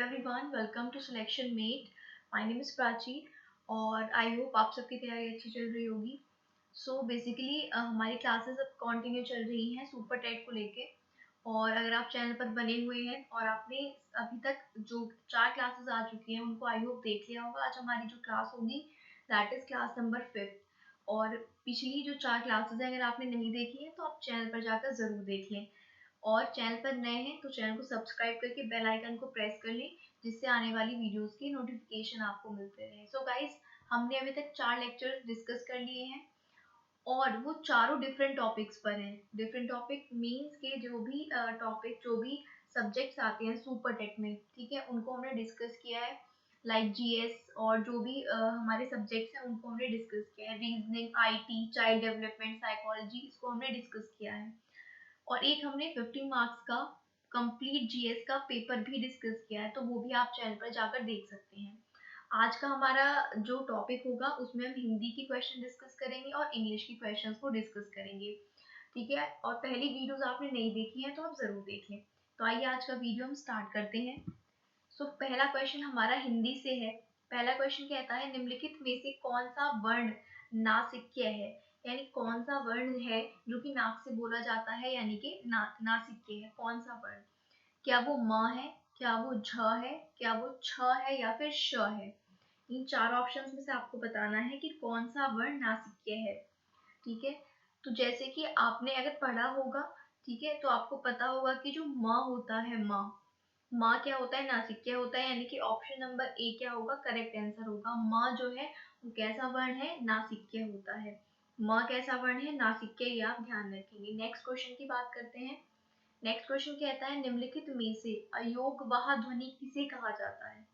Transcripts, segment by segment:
Everyone, welcome to selection mate. My name is Prachi और I hope आप सबकी तैयारी अच्छी चल रही होगी। सो बेसिकली हमारी क्लासेस अब कंटिन्यू चल रही हैं सुपर टेट को लेके। और अगर आप चैनल पर बने हुए हैं और आपने अभी तक जो 4 क्लासेस आ चुकी हैं उनको आई होप देख लिया होगा, आज हमारी जो क्लास होगी दैट इज़ क्लास नंबर 5। और पिछली जो 4 क्लासेस हैं अगर आपने नहीं देखी हैं तो आप चैनल पर जाकर ज़रूर देख लें। और चैनल पर नए हैं तो चैनल को सब्सक्राइब करके बेल आइकन को प्रेस कर लें, जिससे आने वाली वीडियोस की नोटिफिकेशन आपको मिलते रहे। सो गाइस, हमने अभी तक 4 लेक्चर्स डिस्कस कर लिए हैं और वो चारों डिफरेंट टॉपिक्स पर हैं। डिफरेंट टॉपिक मीन्स के जो भी टॉपिक जो भी सब्जेक्ट्स आते हैं सुपर टेट में, ठीक है, उनको हमने डिस्कस किया है। लाइक जीएस और जो भी हमारे सब्जेक्ट्स हैं उनको हमने डिस्कस किया है। Reasoning, IT, child development, psychology, इसको हमने डिस्कस किया है। और एक हमने 15 मार्क्स का कंप्लीट जीएस का पेपर भी डिस्कस किया है, तो वो भी आप चैनल पर जाकर देख सकते हैं। आज का हमारा जो टॉपिक होगा उसमें हम हिंदी की क्वेश्चन डिस्कस करेंगे और इंग्लिश की क्वेश्चंस को डिस्कस करेंगे, ठीक है। और पहली वीडियोस आपने नहीं देखी है तो आप जरूर देख लें। तो आइए आज का वीडियो हम स्टार्ट करते हैं। सो पहला क्वेश्चन हमारा हिंदी से है। पहला क्वेश्चन कहता है, निम्नलिखित में से कौन सा वर्ण नासिक्य है? यानी कौन सा वर्ण है जो कि नाक से बोला जाता है, यानी कि नासिक्य है। कौन सा वर्ण? क्या वो म है, क्या वो झ है, क्या वो छ है या फिर श है? इन 4 ऑप्शंस में से आपको बताना है कि कौन सा वर्ण नासिक्य है, ठीक है। तो जैसे कि आपने अगर पढ़ा होगा, ठीक है, तो आपको पता होगा कि जो म होता है, माँ क्या होता है? नासिक्य होता है, यानी कि ऑप्शन नंबर ए क्या होगा? करेक्ट आंसर होगा। माँ जो है वो कैसा वर्ण है? नासिक्य होता है। माँ कैसा वर्ण है? नासिक्य, ये आप ध्यान रखेंगे। नेक्स्ट क्वेश्चन की बात करते हैं। नेक्स्ट क्वेश्चन कहता है, निम्नलिखित में से अयोगवाह ध्वनि किसे कहा जाता है?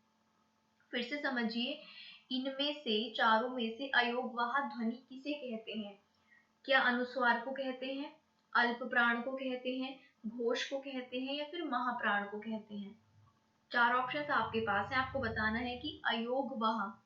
फिर से समझिए, इनमें से चारों में से अयोगवाह ध्वनि किसे कहते हैं? क्या अनुस्वार को कहते हैं, अल्प प्राण को कहते हैं, घोष को कहते हैं या फिर महाप्राण को कहते हैं? 4 ऑप्शन आपके पास है, आपको बताना है कि अयोगवाह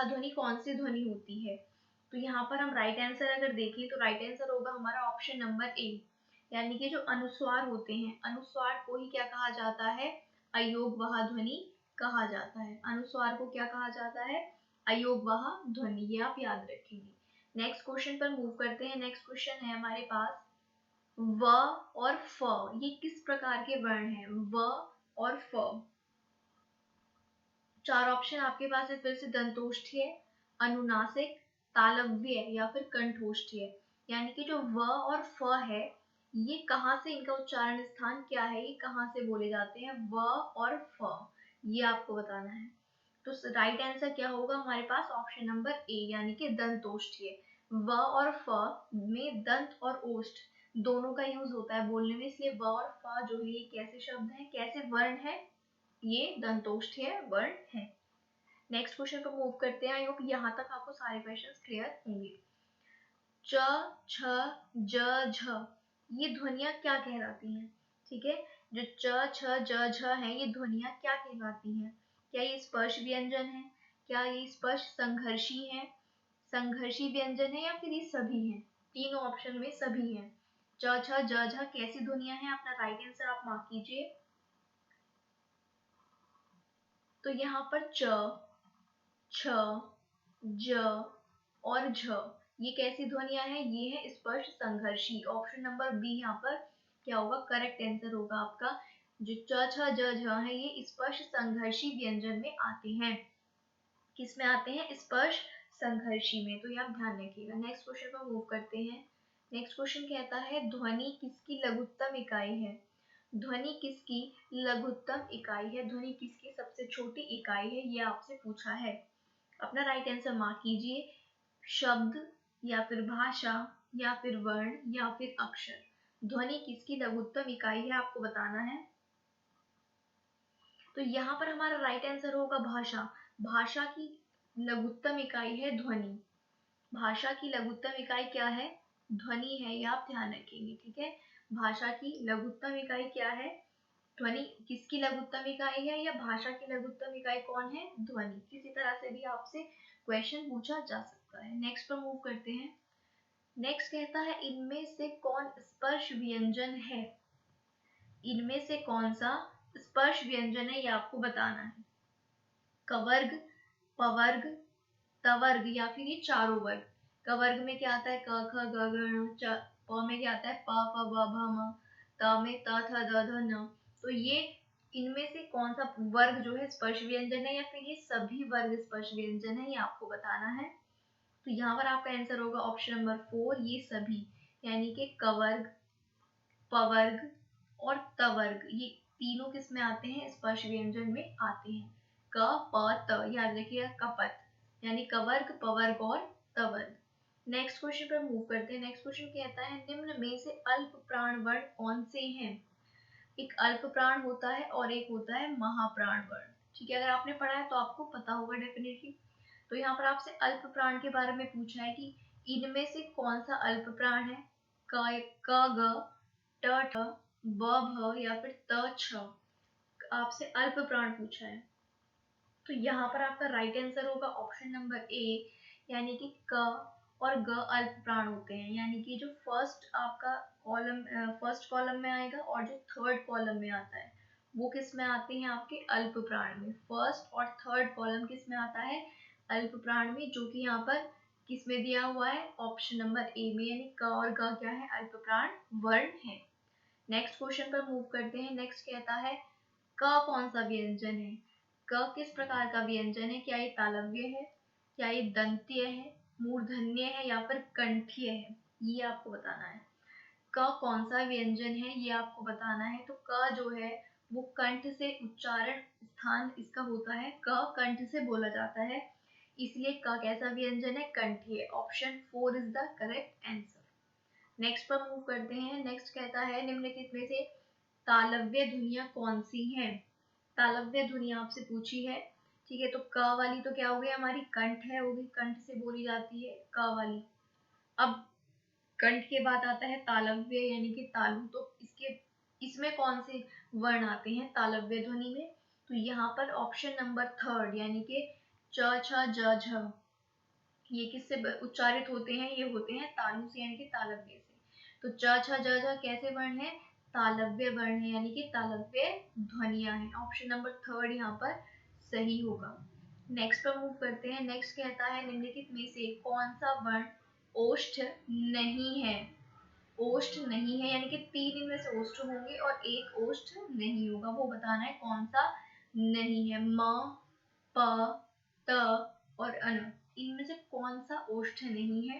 ध्वनि कौन सी ध्वनि होती है। तो यहाँ पर हम राइट आंसर अगर देखें तो राइट आंसर होगा हमारा ऑप्शन नंबर ए, यानी कि जो अनुस्वार होते हैं, अनुस्वार को ही क्या कहा जाता है? अयोगवाह ध्वनि कहा जाता है। अनुस्वार को क्या कहा जाता है? अयोगवाह ध्वनि, ये आप याद रखेंगे। नेक्स्ट क्वेश्चन पर मूव करते हैं। नेक्स्ट क्वेश्चन है हमारे पास, व और फ ये किस प्रकार के वर्ण हैं? व और फ, 4 ऑप्शन आपके पास है। फिर से दंतोष्ठ्य, अनुनासिक, तालव्य या फिर कंठोष्ठ्य। यानी कि जो व और फ है, ये कहाँ से, इनका उच्चारण स्थान क्या है, ये कहाँ से बोले जाते हैं? व और फ, ये आपको बताना है। तो राइट आंसर क्या होगा हमारे पास? ऑप्शन नंबर ए, यानी कि दंतोष्ठ्य। व और फ में दंत और ओष्ठ दोनों का यूज होता है बोलने में, इसलिए व और फ जो है ये कैसे शब्द है, कैसे वर्ण है? ये दंतोष्ठ्य वर्ण है। नेक्स्ट क्वेश्चन पर मूव करते हैं। आई होप यहाँ तक आपको सारे क्वेश्चंस क्लियर होंगे। च, छ, ज, झ ये ध्वनियां क्या कहलाती हैं? ठीक है, जो च, छ, ज, झ है ये ध्वनियां क्या कहलाती हैं? क्या ये स्पर्श व्यंजन है? क्या ये स्पर्श संघर्षी है, संघर्षी व्यंजन है, या फिर ये सभी हैं? तीनों ऑप्शन में सभी हैं। च, छ, ज, झ कैसी ध्वनियां हैं? अपना राइट आंसर आप मार्क कीजिए। तो यहाँ पर च, छ, ज और झ ये कैसी ध्वनियां हैं? ये है स्पर्श संघर्षी। ऑप्शन नंबर बी यहाँ पर क्या होगा? करेक्ट आंसर होगा आपका। जो च, छ, ज, झ है ये स्पर्श संघर्षी व्यंजन में आते हैं। किस में आते हैं? स्पर्श संघर्षी में, तो ये आप ध्यान रखिएगा। नेक्स्ट क्वेश्चन पर मूव करते हैं। नेक्स्ट क्वेश्चन कहता है, ध्वनि किसकी लघुत्तम इकाई है? ध्वनि किसकी लघुत्तम इकाई है? ध्वनि किसकी सबसे छोटी इकाई है? ये आपसे पूछा है। अपना राइट आंसर मार्क कीजिए। शब्द या फिर भाषा या फिर वर्ण या फिर अक्षर, ध्वनि किसकी लघुत्तम इकाई है आपको बताना है। तो यहाँ पर हमारा राइट आंसर होगा भाषा। भाषा की लघुत्तम इकाई है ध्वनि। भाषा की लघुत्तम इकाई क्या है? ध्वनि है, ये आप ध्यान रखेंगे, ठीक है। भाषा की लघुत्तम इकाई क्या है? ध्वनि। किसकी लघुत्तम इकाई है या भाषा की लघुत्तम इकाई कौन है? ध्वनि। किसी तरह से भी आपसे क्वेश्चन पूछा जा सकता है। नेक्स्ट पर मूव करते हैं। नेक्स्ट कहता है, इनमें से कौन स्पर्श व्यंजन है? इनमें से कौन सा स्पर्श व्यंजन है ये आपको बताना है। कवर्ग, पवर्ग, तवर्ग या फिर ये चारों वर्ग। कवर्ग में क्या आता है क ख ग घ ङ, प में क्या आता है प फ ब भ म, त में त थ द ध न। तो ये इनमें से कौन सा वर्ग जो है स्पर्श व्यंजन है या फिर ये सभी वर्ग स्पर्श व्यंजन है ये आपको बताना है। तो यहाँ पर आपका आंसर होगा ऑप्शन नंबर 4 ये सभी, यानी कि कवर्ग, पवर्ग और तवर्ग ये तीनों किस में आते हैं स्पर्श व्यंजन में आते हैं। क प त याद रखिएगा कपत, यानी कवर्ग, पवर्ग और तवर्ग। नेक्स्ट क्वेश्चन पर मूव करते हैं। नेक्स्ट क्वेश्चन कहता है निम्न में से अल्प प्राण वर्ण कौन से हैं। एक अल्प प्राण होता है और एक होता है महाप्राण वर्ण। ठीक है, अगर आपने पढ़ा है तो आपको पता होगा डेफिनेटली। तो यहाँ पर आपसे अल्प प्राण के बारे में पूछा है कि इनमें से कौन सा अल्प प्राण है। क ग ट ठ ब भ या फिर त छ, आपसे अल्प प्राण पूछा है। तो यहाँ पर आपका राइट आंसर होगा ऑप्शन नंबर ए, यानी कि क और ग अल्प प्राण होते हैं। यानी कि जो फर्स्ट कॉलम में आएगा और जो थर्ड कॉलम में आता है वो किस में आते हैं आपके अल्प प्राण में। फर्स्ट और थर्ड कॉलम किस में आता है अल्प प्राण में, जो कि यहाँ पर किस में दिया हुआ है ऑप्शन नंबर ए में, यानी क और ग क्या है अल्प प्राण वर्ण है। नेक्स्ट क्वेश्चन पर मूव करते हैं। नेक्स्ट कहता है क कौन सा व्यंजन है। क किस प्रकार का व्यंजन है, क्या ये तालव्य है, क्या ये दंत्य है, मूर्धन्य है या फिर कंठीय है, ये आपको बताना है। क कौन सा व्यंजन है ये आपको बताना है। तो क जो है वो कंठ से उच्चारण स्थान इसका होता है, क कंठ से बोला जाता है, इसलिए क कैसा व्यंजन है कंठीय। Option 4 is the correct answer. Next पर मूव करते हैं। नेक्स्ट कहता है निम्नलिखित में से तालव्य ध्वनियां कौन सी हैं। तालव्य ध्वनियां आपसे पूछी है। ठीक है, तो क वाली तो क्या हो गई हमारी कंठ है, वो भी कंठ से बोली जाती है क वाली। अब कंठ के बाद आता है तालव्य यानी कि तालु। तो इसमें कौन से वर्ण आते हैं तालव्य ध्वनि में। तो यहाँ पर ऑप्शन नंबर 3 यानी कि च छ ज झ, ये किससे उच्चारित होते हैं, ये होते हैं तालु से यानी कि तालव्य से। तो च छ ज झ कैसे वर्ण है तालव्य वर्ण है, यानी कि तालव्य ध्वनियां हैं। ऑप्शन नंबर 3 यहाँ पर सही होगा। नेक्स्ट पर मूव करते हैं। नेक्स्ट कहता है निम्नलिखित में से कौन सा वर्ण ओष्ठ नहीं है। ओष्ठ नहीं है यानी कि 3 इनमें से ओष्ठ होंगे और एक ओष्ठ नहीं होगा, वो बताना है कौन सा नहीं है। म, प, त और अन, इनमें से कौन सा ओष्ठ नहीं है।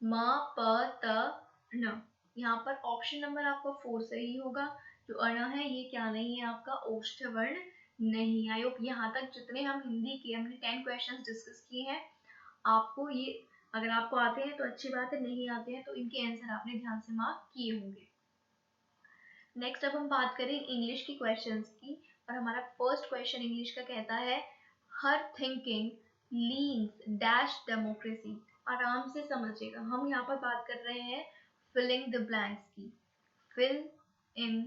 म, प, त, न, यहाँ पर ऑप्शन नंबर आपका 4 सही होगा। जो अण है ये क्या नहीं है आपका ओष्ठ वर्ण नहीं। आई होप यहाँ तक जितने हम हिंदी के हमने 10 क्वेश्चंस डिस्कस किए हैं आपको ये अगर आपको आते हैं तो अच्छी बात है, नहीं आते हैं तो इनके आंसर आपने ध्यान से मार्क किए होंगे। नेक्स्ट अब हम बात करें इंग्लिश की क्वेश्चंस की, और हमारा फर्स्ट क्वेश्चन इंग्लिश का कहता है हर थिंकिंग लीन्स डैश डेमोक्रेसी। आराम से समझिएगा, हम यहाँ पर बात कर रहे हैं फिलिंग द ब्लैंक्स की। फिल इन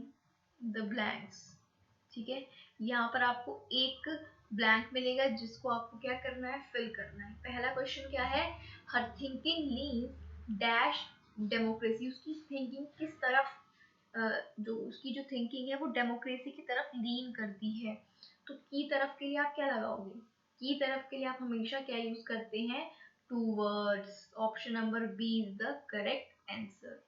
द ब्लैंक्स, ठीक है। यहाँ पर आपको एक ब्लैंक मिलेगा जिसको आपको क्या करना है फिल करना है। पहला क्वेश्चन क्या है हर थिंकिंग लीन्स डैश डेमोक्रेसी, उसकी थिंकिंग किस तरफ जो उसकी जो थिंकिंग है वो डेमोक्रेसी की तरफ लीन करती है। तो की तरफ के लिए आप क्या लगाओगे, की तरफ के लिए आप हमेशा क्या यूज करते हैं towards. Option number B is the correct answer.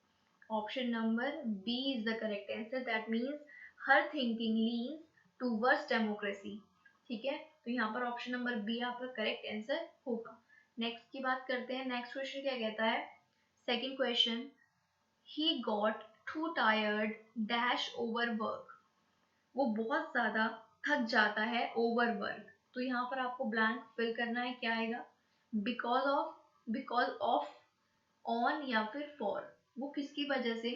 Option number B is the correct answer, that means her thinking leans towards democracy. ठीक है, तो यहाँ पर ऑप्शन नंबर बी आपका करेक्ट आंसर होगा। नेक्स्ट की बात करते हैं। नेक्स्ट क्वेश्चन क्या कहता है second question he got too tired dash overwork, वो बहुत ज्यादा थक जाता है ओवरवर्क। तो यहाँ पर आपको ब्लैंक फिल करना है, क्या आएगा बिकॉज ऑफ ऑन या फिर फॉर। वो किसकी वजह से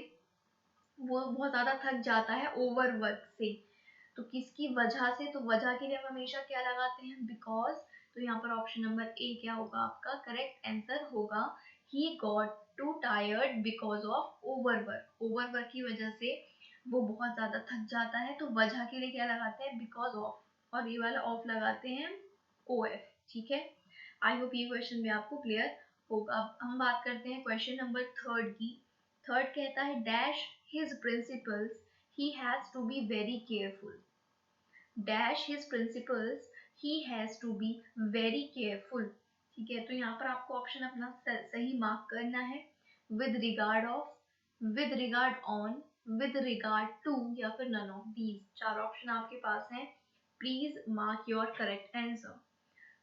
वो बहुत ज्यादा थक जाता है ओवरवर्क से, तो किसकी वजह से, तो वजह के लिए हम हमेशा क्या लगाते हैं बिकॉज। तो यहाँ पर ऑप्शन नंबर ए क्या होगा आपका करेक्ट आंसर होगा he got too tired because of overwork। Overwork की वजह से वो बहुत ज्यादा थक जाता है, तो वजह के लिए क्या लगाते हैं बिकॉज ऑफ, और ये वाला ऑफ लगाते हैं ओ एफ। ठीक है, आई होप ये क्वेश्चन भी आपको क्लियर होगा। अब हम बात करते हैं क्वेश्चन नंबर 3 की। थर्ड कहता है dash his principles he has to be very careful. Dash his principles he has to be very careful. ठीक है, तो यहाँ पर आपको ऑप्शन अपना सही मार्क करना है। With regard of, with regard on, with regard to या फिर नन ऑफ दीज, चार ऑप्शन आपके पास हैं। Please mark your correct answer.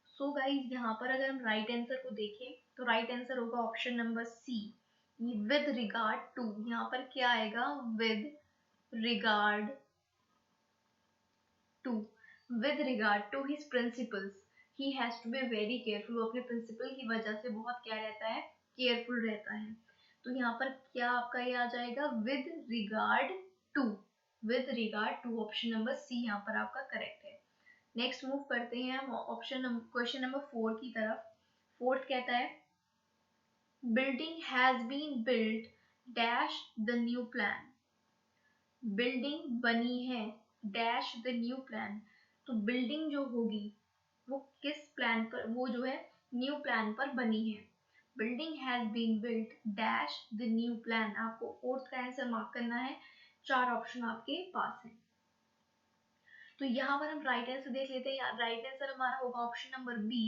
So guys यहाँ पर अगर हम राइट आंसर को देखें तो राइट आंसर होगा option number C, with regard to. यहाँ पर क्या आएगा, with regard to, with regard to his principles he has to be very careful. वो अपने प्रिंसिपल की वजह से बहुत क्या रहता है, केयरफुल रहता है। तो यहाँ पर क्या आपका ये आ जाएगा, with regard to, with regard to, option number C यहाँ पर आपका करेक्ट है। नेक्स्ट मूव करते हैं हम क्वेश्चन नंबर 4 की तरफ। फोर्थ कहता है building has been built dash the new plan. Building बनी है डैश द न्यू प्लान। तो बिल्डिंग जो होगी वो किस प्लान पर, वो जो है न्यू प्लान पर बनी है। Building has been built dash the new plan. आपको फोर्थ का आंसर मार्क करना है। चार ऑप्शन आपके पास है। तो यहाँ पर हम राइट आंसर देख लेते हैं। राइट आंसर हमारा होगा ऑप्शन नंबर बी,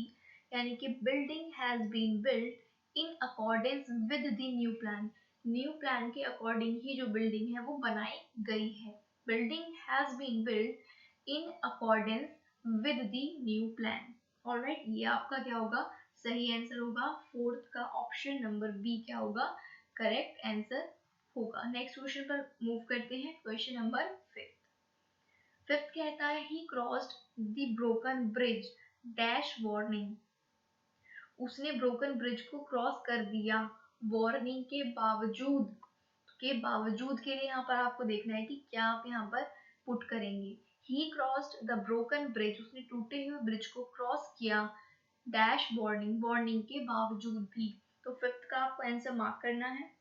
यानी कि building has been built in accordance with the new plan. New plan के अकॉर्डिंग ही जो बिल्डिंग है वो बनाई गई है। Building has been built in accordance with the new plan. Alright, ये आपका क्या होगा, सही आंसर होगा। फोर्थ का ऑप्शन नंबर बी क्या होगा, करेक्ट आंसर होगा। नेक्स्ट क्वेश्चन पर मूव करते हैं, क्वेश्चन नंबर 5। फिफ्थ कहता है he crossed the broken bridge dash warning. उसने ब्रोकन ब्रिज को क्रॉस कर दिया वार्निंग के बावजूद। के बावजूद के लिए यहाँ पर आपको देखना है कि क्या आप यहाँ पर पुट करेंगे। ही क्रॉस्ड द ब्रोकन ब्रिज, उसने टूटे हुए ब्रिज को क्रॉस किया डैश वार्निंग, वार्निंग के बावजूद भी। तो फिफ्थ का आपको आंसर मार्क करना है।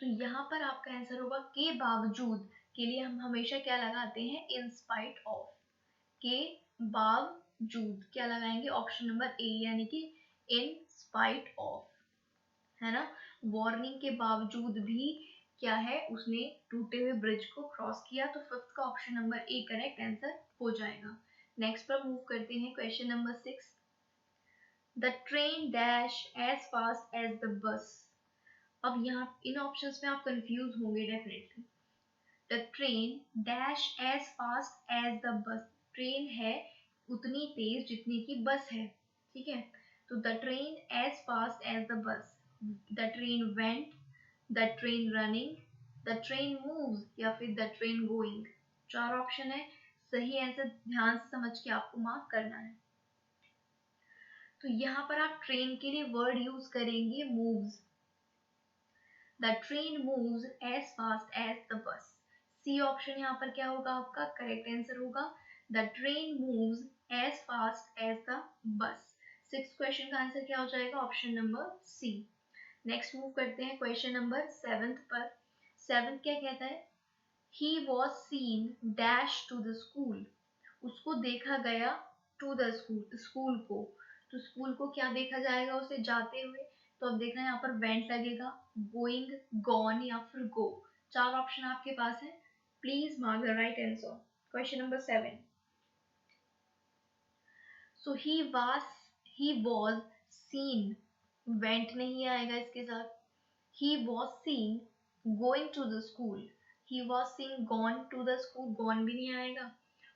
तो यहाँ पर आपका आंसर होगा के बावजूद के लिए हम हमेशा क्या लगाते हैं, इन स्पाइट ऑफ। के बावजूद क्या लगाएंगे, ऑप्शन नंबर ए, यानी कि इन स्पाइट ऑफ, है ना। वार्निंग के बावजूद भी क्या है, उसने टूटे हुए ब्रिज को क्रॉस किया। तो फिफ्थ का option number A correct answer हो जाएगा। नेक्स्ट पर मूव करते हैं, question number 6। The train dash as fast as the bus. अब यहाँ इन ऑप्शंस में आप कंफ्यूज होंगे definitely. The train dash as fast as the bus. Train है उतनी तेज जितनी की बस है, ठीक है। तो the train as fast as the bus, the train went, the train running, the train moves या फिर द ट्रेन गोइंग। चार ऑप्शन है, सही आंसर ध्यान से समझ के आपको मार्क करना है। तो यहाँ पर आप ट्रेन के लिए वर्ड यूज करेंगे moves. The train moves as fast as the bus. C option यहाँ पर क्या होगा, आपका करेक्ट आंसर होगा। The train moves as fast as the bus. Six question का आंसर क्या हो जाएगा, option number C. Next move करते हैं क्वेश्चन नंबर 7 पर। 7 क्या कहता है, he was seen dash to the school. उसको देखा गया टू द स्कूल, स्कूल को। तो स्कूल को क्या देखा जाएगा, उसे जाते हुए। तो अब देखना यहाँ पर वेंट लगेगा, गोइंग, गॉन या फिर गो। चार ऑप्शन आपके पास है। Please mark the right answer. Question number 7। So he was seen, went नहीं आएगा इसके साथ। He was seen going to the school, he was seen gone to the school, gone भी नहीं आएगा।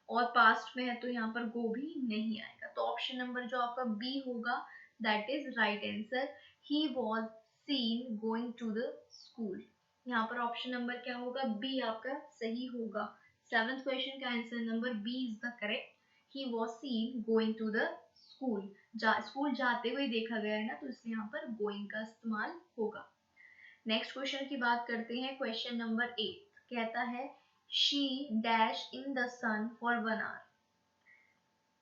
और पास्ट में है तो यहाँ पर गो भी नहीं आएगा। तो ऑप्शन नंबर जो आपका बी होगा that is right answer. He was seen going to the school. यहाँ पर ऑप्शन नंबर क्या होगा, बी आपका सही होगा। सेवंथ क्वेश्चन का answer number B is the correct. He was seen going to the school, school जाते हुए देखा गया है ना, तो इसलिए यहाँ पर गोइंग का इस्तेमाल होगा। नेक्स्ट क्वेश्चन की बात करते हैं, क्वेश्चन नंबर 8 कहता है she dash in the sun for 1 hour.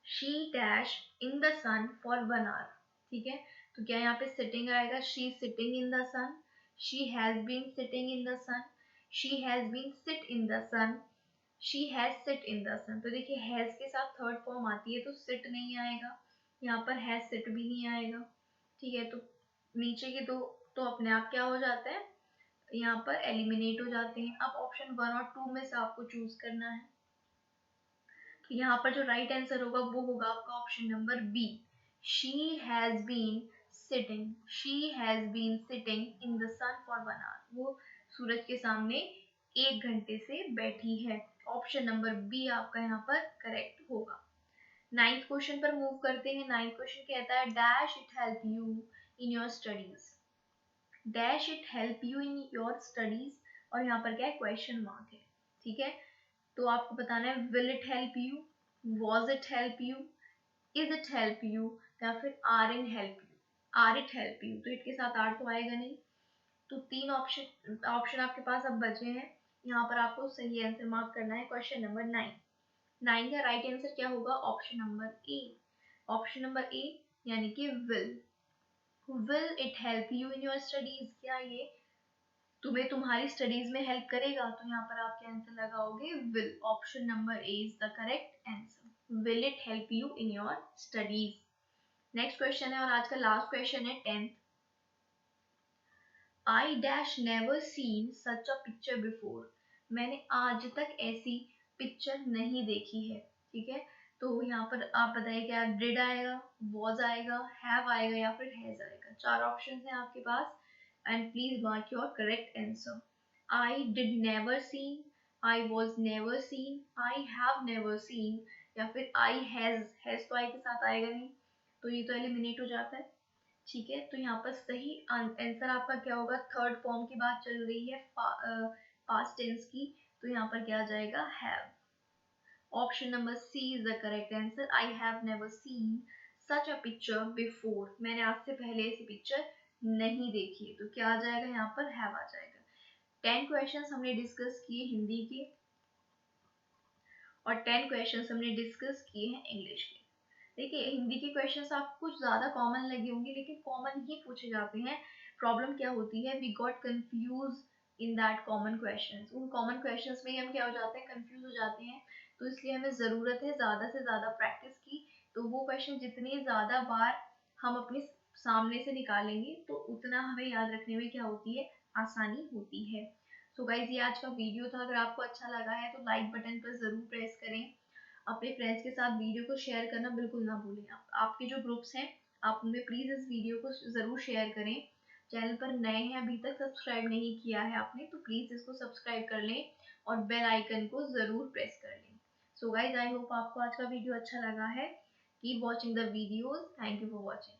She dash in the sun for 1 hour, ठीक है। तो क्या यहाँ पे सिटिंग आएगा, she sitting in the sun, she has been sitting in the sun, she has been sit in the sun, she has sit in the sun. तो देखिए has के साथ थर्ड फॉर्म आती है तो सिट नहीं आएगा, यहाँ पर हैज सिट भी नहीं आएगा, ठीक है। तो नीचे के दो तो अपने आप क्या हो जाता है, यहाँ पर एलिमिनेट हो जाते हैं। अब ऑप्शन 1 और 2 में से आपको चूज करना है। यहाँ पर जो राइट आंसर होगा वो होगा आपका option number B, she has been sitting, she has been sitting in the sun for 1 hour, वो सूरज के सामने 1 घंटे से बैठी है। ऑप्शन नंबर बी आपका यहाँ पर करेक्ट होगा। 9th क्वेश्चन पर मूव करते हैं। 9th क्वेश्चन कहता है dash it help you in your studies, dash it help you in your studies, और यहाँ पर क्या है, क्वेश्चन मार्क है, ठीक है। तो आपको बताना है will it help you, was it help you, is it help you, या फिर are in help you, are it help you. तो इट के साथ आर तो आएगा नहीं। तो 3 ऑप्शन आपके पास अब बचे हैं। यहाँ पर आपको सही आंसर मार्क करना है क्वेश्चन नंबर 9। 9 का राइट आंसर क्या होगा, ऑप्शन नंबर ए, ऑप्शन नंबर ए यानी कि will it help you in your studies, क्या ये तुम्हें तुम्हारी स्टडीज में हेल्प करेगा? तो यहाँ पर आप क्या आंसर लगाओगे, will. Option number A is the correct answer, will it help you in your studies. Next question है और आज का लास्ट क्वेश्चन है 10th। I dash never seen such a picture before, मैंने आज तक ऐसी पिक्चर नहीं देखी है, ठीक है। तो यहाँ पर आप बताइए क्या डिड आएगा, वॉज आएगा, हैव आएगा, या फिर हैज आएगा। 4 ऑप्शन है आपके पास and please mark your correct answer. I did never seen, I was never seen, I have never seen, या फिर I has तो I के साथ आएगा नहीं, तो ये तो एलिमिनेट हो जाता है, ठीक है। तो यहाँ पर सही आंसर आपका क्या होगा, थर्ड फॉर्म की बात चल रही है पास्ट टेंस की, तो यहाँ पर क्या आ जाएगा, have. Option number C is the correct answer, I have never seen such a picture before, मैंने आज से पहले ऐसी पिक्चर नहीं देखी। तो क्या आ जाएगा यहाँ पर, हैव आ जाएगा। 10 क्वेश्चंस हमने डिस्कस किए हिंदी के और 10 क्वेश्चंस हमने डिस्कस किए हैं इंग्लिश के। देखिए हिंदी के क्वेश्चंस आपको कुछ ज़्यादा कॉमन लगे होंगे, लेकिन कॉमन ही पूछे जाते हैं। प्रॉब्लम क्या होती है, we got confuse in that common questions, उन कॉमन क्वेश्चंस में ही हम क्या हो जाते हैं, कंफ्यूज हो जाते हैं। तो इसलिए हमें ज़रूरत है ज़्यादा से ज़्यादा प्रैक्टिस की। तो वो क्वेश्चन जितनी ज़्यादा बार हम अपने सामने से निकालेंगे तो उतना हमें याद रखने में क्या होती है, आसानी होती है। सो गाइज ये आज का वीडियो था। अगर आपको अच्छा लगा है तो लाइक बटन पर ज़रूर प्रेस करें। अपने फ्रेंड्स के साथ वीडियो को शेयर करना बिल्कुल ना भूलें। आपके जो ग्रुप्स हैं आप उनमें प्लीज़ इस वीडियो को ज़रूर शेयर करें। चैनल पर नए हैं, अभी तक सब्सक्राइब नहीं किया है आपने, तो प्लीज़ इसको सब्सक्राइब कर लें और बेल आइकन को ज़रूर प्रेस कर लें। सो गाइज आई होप आपको आज का वीडियो अच्छा लगा है। Keep watching the videos. Thank you for watching.